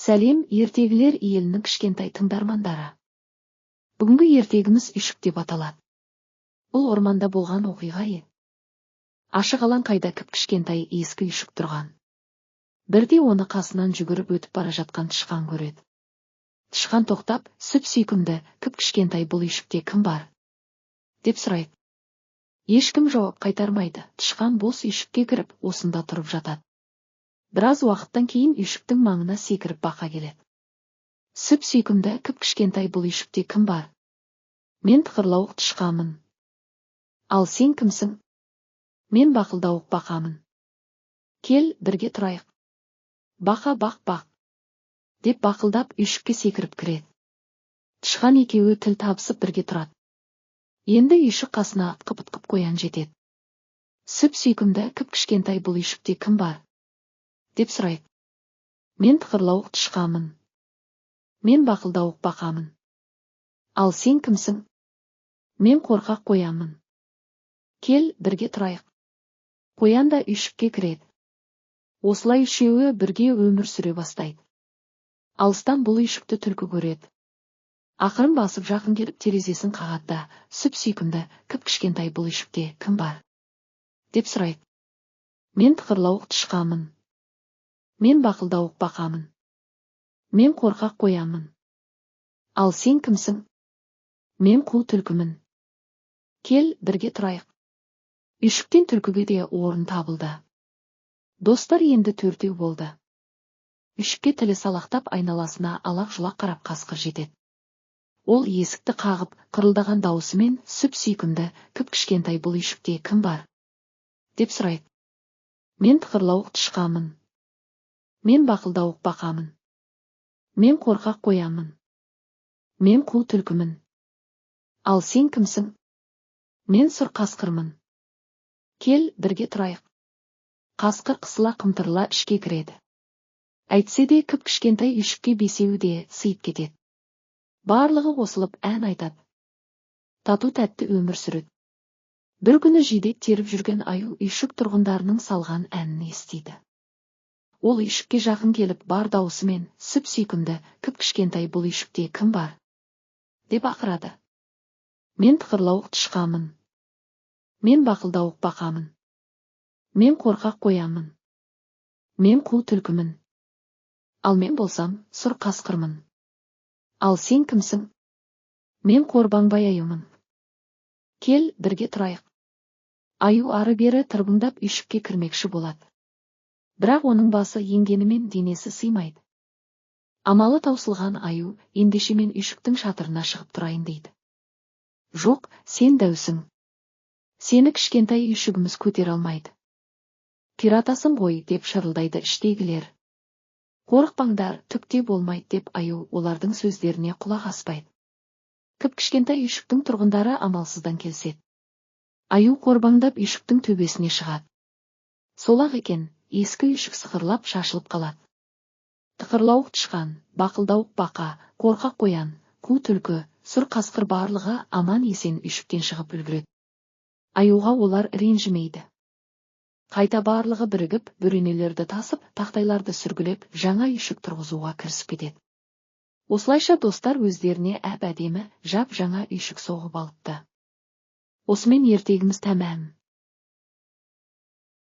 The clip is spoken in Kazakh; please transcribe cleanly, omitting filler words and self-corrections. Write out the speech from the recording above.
Сәлем, ертегілер елінің кішкентай тыңдармандары. Бүгінгі ертегіміз Үйшік деп аталады. Бұл орманда болған оқиға еді. Ашық алаңқайда кіп-кішкентай ескі үйшік тұрған. Бірде оны қасынан жүгіріп өтіп бара жатқан тышқан көреді. Тышқан тоқтап, сүп-сүйкімді, кіп-кішкентай бұл үйшікте кім бар? деп сұрайды. Ешкім жауап қайтармайды. Тышқан бос үйшікке кіріп, осында тұрып жатады. Біраз уақыттан кейін үйшіктің маңына секіріп бақа келеді. Сүп-сүйкімді, кіп-кішкентай бұл үйшікте кім бар? Мен тықырлауық тышқанмын. Ал сен кімсің? Мен бақылдауық бақамын. Кел, бірге тұрайық. Бақа бақ-бақ деп бақылдап үйшікке секіріп кіреді. Тышқан екеуі тіл табысып бірге тұрады. Енді үйшік қасына ытқып-ытқып қоян жетеді. Сүп-сүйкімді, кіп-кішкентай бұл үйшікте кім бар? деп сұрайды. Мен тықырлауық тышқанмын. Мен бақылдауық бақамын. Ал сен кімсің? Мен қорқақ қоянмын. Кел, бірге тұрайық. Қоян да үйшікке кіреді. Осылай үшеуі бірге өмір сүре бастайды. Алыстан бұл үйшікті түлкі көреді. Ақырын басып жақын келіп терезесін қағады. Сүп-сүйкімді, кіп-кішкентай бұл үйшікте кім бар? деп сұрайды. Мен тықырлауық тышқанмын. Мен бақылдауық бақамын. Мен қорқақ қоянмын. Ал сен кімсің? Мен қу түлкімін. Кел, бірге тұрайық. Үйшіктен түлкіге де орын табылды. Достар енді төртеу болды. Үйшікке тілі салақтап айналасына алақ-жұлақ қарап қасқыр жетеді. Ол есікті қағып, қырылдаған даусымен сүп-сүйкімді, кіп-кішкентай бұл үйшікте кім бар? деп сұрайды. Мен тықырлауық тышқанмын. Мен бақылдауық бақамын. Мен қорқақ қоянмын. Мен қу түлкімін. Ал сен кімсің? Мен сұр қасқырмын. Кел, бірге тұрайық. Қасқыр қысыла қымтырыла ішке кіреді. Әйтсе де кіп-кішкентай үйшікке бесеуі де сыйып кетеді. Барлығы қосылып ән айтады. Тату-тәтті өмір сүреді. Бір күні жидек теріп жүрген аю үйшік тұрғындарының салған әнін естиді. Ол үйшікке жақын келіп бар даусымен сүп-сүйкімді, кіп-кішкентай бұл үйшікте кім бар? деп ақырады. Мен тықырлауық тышқанмын. Мен бақылдауық бақамын. Мен қорқақ қоянмын. Мен қу түлкімін. Ал мен болсам сұр қасқырмын. Ал сен кімсің? Мен қорбаңбай аюмын. Кел, бірге тұрайық. Аю ары-бері тырбыңдап үйшікке кірмекші болады. Бірақ оның басы енгенімен денесі сыймайды. Амалы таусылған аю ендеше мен үйшіктің шатырына шығып тұрайын дейді. Жоқ, сен дәусің. Сені кішкентай үйшігіміз көтер алмайды. Қиратасың ғой, деп шырылдайды іштегілер. Қорықпаңдар, түкте болмайды деп аю олардың сөздеріне құлақ аспайды. Кіп-кішкентай үйшіктің тұрғындары амалсыздан келседі. Аю қорбаңдап үйшіктің төбесіне шығады. Сол-ақ екен, ескі үйшік сықырлап шашылып қалады. Тықырлауық тышқан, бақылдауық бақа, қорқақ қоян, қу түлкі, сұр қасқыр барлығы аман-есен үйшіктен шығып үлгереді. Аюға олар ренжімейді. Қайта барлығы бірігіп, бөренелерді тасып, тақтайларды сүргілеп, жаңа үйшік тұрғызуға кірісіп кетеді. Осылайша достар өздеріне әп-әдемі, жап-жаңа үйшік соғып алыпты. Осымен ертегіміз тәмам.